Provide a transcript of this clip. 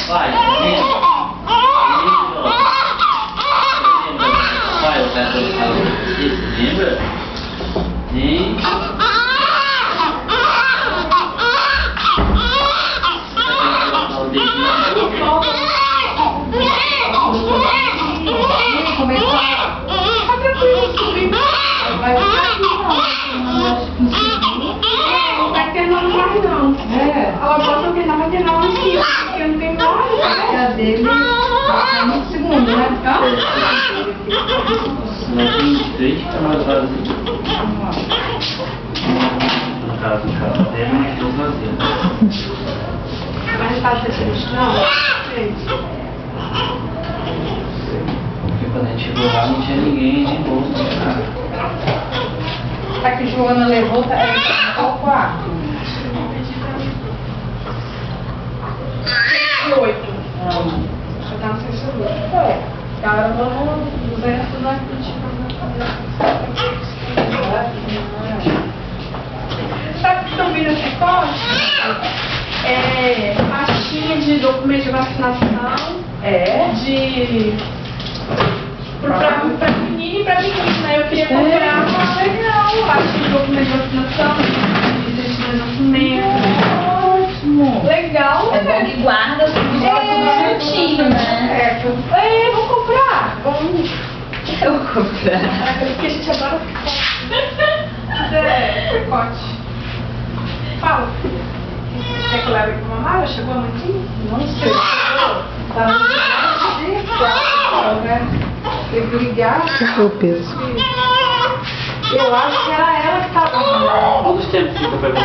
Vai, lembra? Vai, eu quero colocar esse, lembra? E... Ela bota que não vai ter não aqui, porque não tem mais. A dele tá no segundo, né? Não tem três que tá mais vazio. No caso do carro dele, mas tô vazio. Mas não tá deixando não? Porque quando a gente chegou lá não tinha ninguém de bolsa, não tinha nada. Tá que Joana levou, tá em qual quarto? 8. Já tá no sexto. É. Ela mandou 200 na Sabe o que estão vindo esse corte? É pastinha de documento de vacinação. De... Pra menino e pra menina. Eu queria comprar uma pastinha de documento de vacinação, de certidão de nascimento. Legal, É bom que guarda tudo certinho, né? Vou comprar. Eu vou comprar. Porque a gente adora pacote. Fala. Quer que eu leve pra mamar? Já chegou a mantinha? Não sei. Tá no né? Tem que ligar. O peso. Eu acho que era ela que tava. Quantos tempos fica pra você?